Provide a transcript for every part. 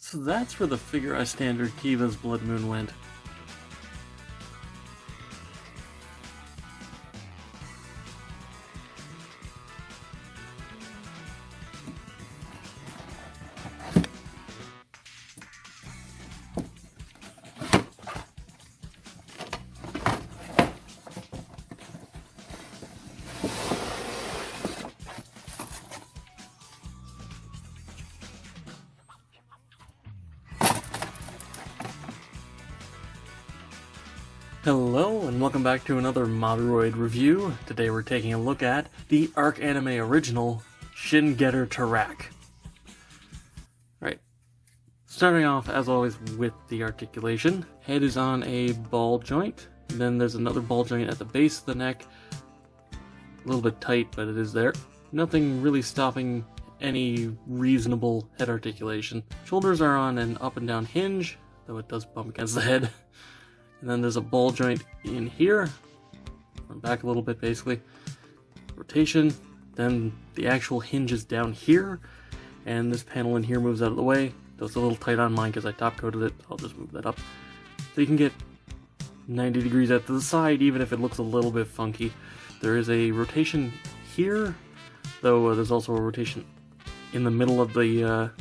So that's where the Figure Eye Standard Kiva's Blood Moon went. Hello, and welcome back to another Moderoid review. Today we're taking a look at the Arc Anime original, Shin Getter Tarak. Right, starting off as always with the articulation. Head is on a ball joint, then there's another ball joint at the base of the neck. A little bit tight, but it is there. Nothing really stopping any reasonable head articulation. Shoulders are on an up and down hinge, though it does bump against the head. And then there's a ball joint in here, front back a little bit basically, rotation, then the actual hinge is down here, and this panel in here moves out of the way, though it's a little tight on mine because I top coated it. I'll just move that up. So you can get 90 degrees out to the side even if it looks a little bit funky. There is a rotation here, though there's also a rotation in the middle of the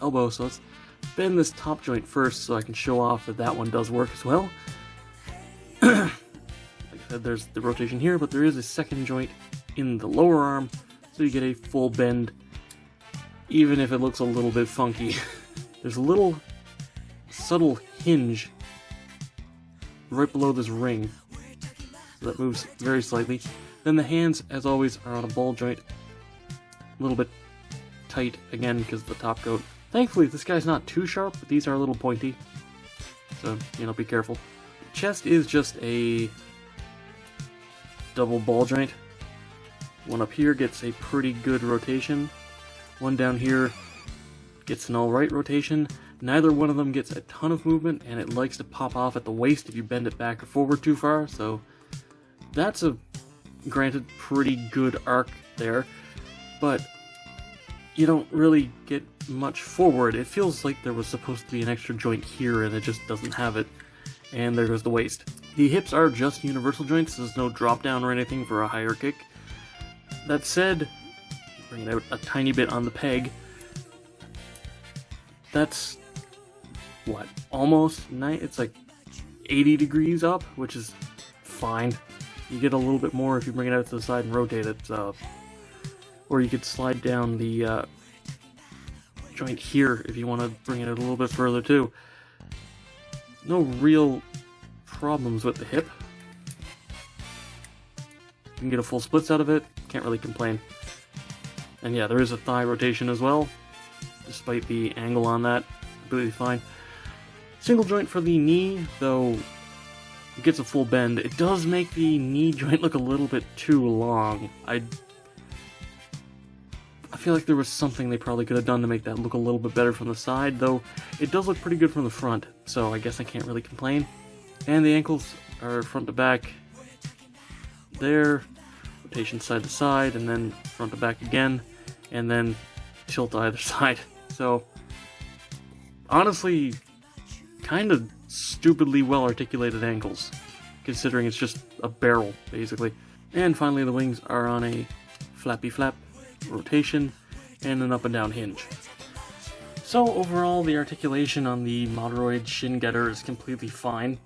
elbow, so let's bend this top joint first so I can show off that that one does work as well. Like I said, there's the rotation here, but there is a second joint in the lower arm, so you get a full bend, even if it looks a little bit funky. There's a little subtle hinge right below this ring that moves very slightly. Then the hands, as always, are on a ball joint, a little bit tight again because of the top coat. Thankfully, this guy's not too sharp, but these are a little pointy, so, be careful. Chest is just a double ball joint. One up here gets a pretty good rotation. One down here gets an alright rotation. Neither one of them gets a ton of movement, and it likes to pop off at the waist if you bend it back or forward too far, so that's a, granted, pretty good arc there, but you don't really get much forward. It feels like there was supposed to be an extra joint here, and it just doesn't have it. And there goes the waist. The hips are just universal joints, there's no drop down or anything for a higher kick. That said, bring it out a tiny bit on the peg. That's, what, almost, it's like 80 degrees up, which is fine. You get a little bit more if you bring it out to the side and rotate it, or you could slide down the joint here if you want to bring it out a little bit further too. No real problems with the hip. You can get a full splits out of it, can't really complain. And yeah, there is a thigh rotation as well, despite the angle on that, completely fine. Single joint for the knee, though it gets a full bend. It does make the knee joint look a little bit too long. I feel like there was something they probably could have done to make that look a little bit better from the side, though it does look pretty good from the front, so I guess I can't really complain. And the ankles are front to back there, rotation side to side, and then front to back again, and then tilt either side. So, honestly, kind of stupidly well articulated ankles, considering it's just a barrel, basically. And finally, the wings are on a flappy flap rotation and an up and down hinge. So overall, the articulation on the Moderoid Shin Getter is completely fine.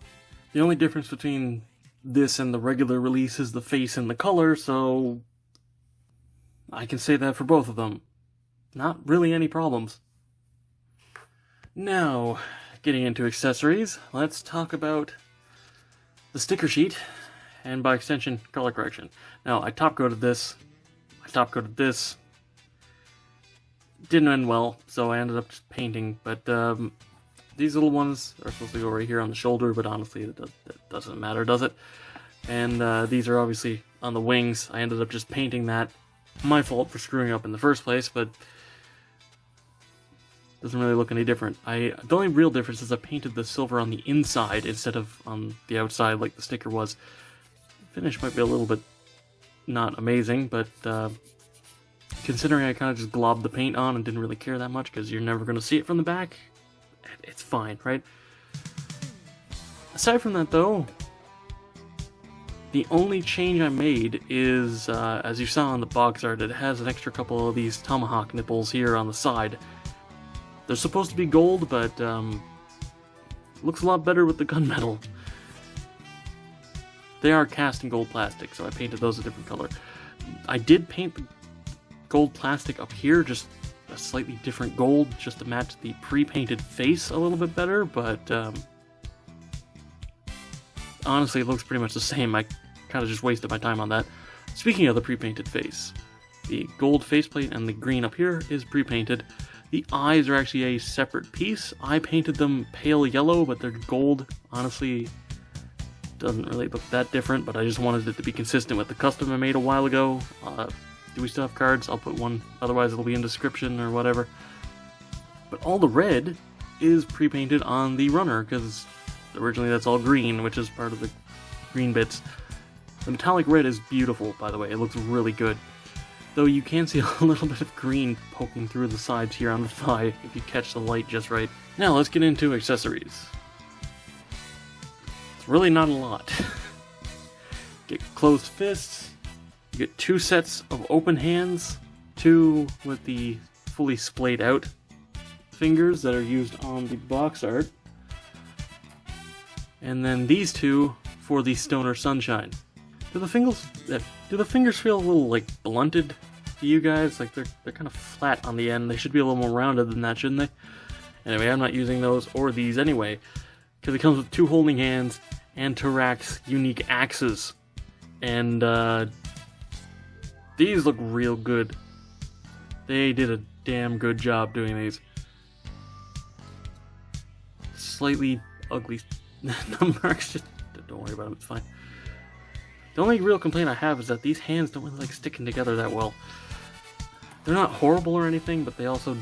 The only difference between this and the regular release is the face and the color, so I can say that for both of them. Not really any problems. Now, getting into accessories, let's talk about the sticker sheet, and by extension, color correction. Now, I top coated this. Didn't end well, so I ended up just painting, but these little ones are supposed to go right here on the shoulder, but honestly, that doesn't matter, does it? And these are obviously on the wings. I ended up just painting that. My fault for screwing up in the first place, but doesn't really look any different. The only real difference is I painted the silver on the inside instead of on the outside like the sticker was. The finish might be a little bit not amazing, but considering I kind of just globbed the paint on and didn't really care that much because you're never going to see it from the back, it's fine, right? Aside from that, though, the only change I made is, as you saw on the box art, it has an extra couple of these tomahawk nipples here on the side. They're supposed to be gold, but looks a lot better with the gunmetal. They are cast in gold plastic, so I painted those a different color. I did paint the gold plastic up here, just a slightly different gold, just to match the pre-painted face a little bit better, but honestly, it looks pretty much the same. I kind of just wasted my time on that. Speaking of the pre-painted face, the gold faceplate and the green up here is pre-painted. The eyes are actually a separate piece. I painted them pale yellow, but they're gold. Honestly, doesn't really look that different, but I just wanted it to be consistent with the custom I made a while ago. Do we still have cards? I'll put one, otherwise it'll be in description or whatever. But all the red is pre-painted on the runner, because originally that's all green, which is part of the green bits. The metallic red is beautiful, by the way. It looks really good. Though you can see a little bit of green poking through the sides here on the thigh if you catch the light just right. Now let's get into accessories. It's really not a lot. Get closed fists. You get 2 sets of open hands. 2 with the fully splayed out fingers that are used on the box art. And then these 2 for the Stoner Sunshine. Do the fingers feel a little, like, blunted to you guys? Like, they're kind of flat on the end. They should be a little more rounded than that, shouldn't they? Anyway, I'm not using those or these anyway, because it comes with 2 holding hands and Tarak's unique axes. And, these look real good. They did a damn good job doing these. Slightly ugly marks, just don't worry about them, it's fine. The only real complaint I have is that these hands don't really like sticking together that well. They're not horrible or anything, but they also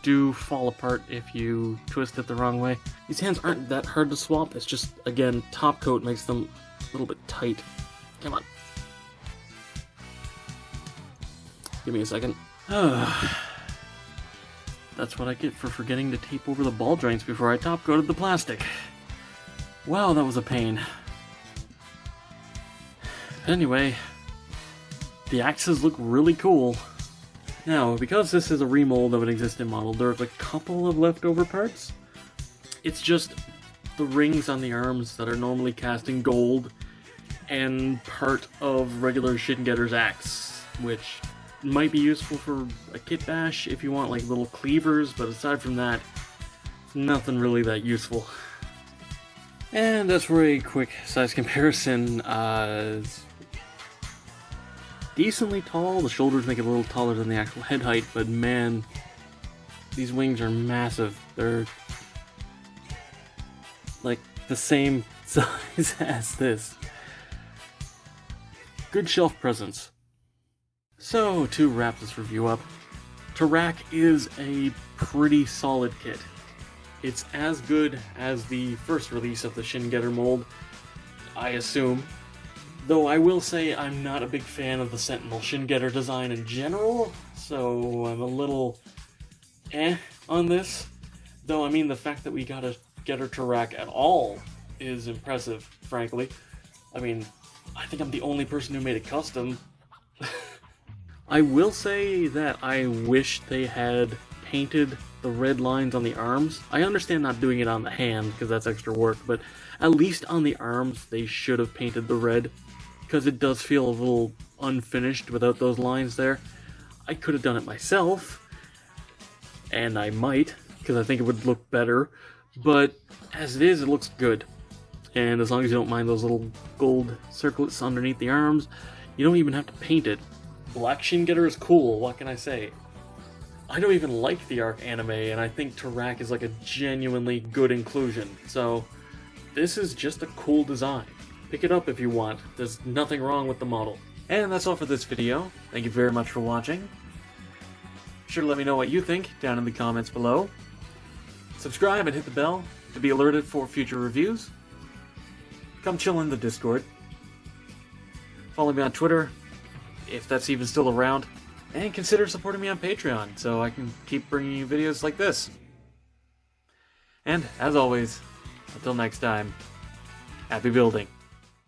do fall apart if you twist it the wrong way. These hands aren't that hard to swap, it's just, again, top coat makes them a little bit tight. Come on. Give me a second. That's what I get for forgetting to tape over the ball joints before I top coated the plastic. Wow, that was a pain. Anyway, the axes look really cool. Now, because this is a remold of an existing model, there's a couple of leftover parts. It's just the rings on the arms that are normally cast in gold, and part of regular Shin Getter's axe, which might be useful for a kit bash if you want like little cleavers, but aside from that, nothing really that useful. And as for a quick size comparison, it's decently tall. The shoulders make it a little taller than the actual head height, but man, these wings are massive. They're like the same size as this. Good shelf presence. So, to wrap this review up, Tarak is a pretty solid kit. It's as good as the first release of the Shin Getter mold, I assume. Though I will say I'm not a big fan of the Sentinel Shin Getter design in general, so I'm a little on this. Though, I mean, the fact that we got a Getter Tarak at all is impressive, frankly. I mean, I think I'm the only person who made it custom. I will say that I wish they had painted the red lines on the arms. I understand not doing it on the hand, because that's extra work, but at least on the arms they should have painted the red, because it does feel a little unfinished without those lines there. I could have done it myself, and I might, because I think it would look better, but as it is, it looks good. And as long as you don't mind those little gold circlets underneath the arms, you don't even have to paint it. Black Shin Getter is cool, what can I say? I don't even like the Arc anime, and I think Tarak is like a genuinely good inclusion, so this is just a cool design. Pick it up if you want, there's nothing wrong with the model. And that's all for this video. Thank you very much for watching. Be sure to let me know what you think down in the comments below. Subscribe and hit the bell to be alerted for future reviews. Come chill in the Discord. Follow me on Twitter, if that's even still around. And consider supporting me on Patreon so I can keep bringing you videos like this. And as always, until next time, happy building.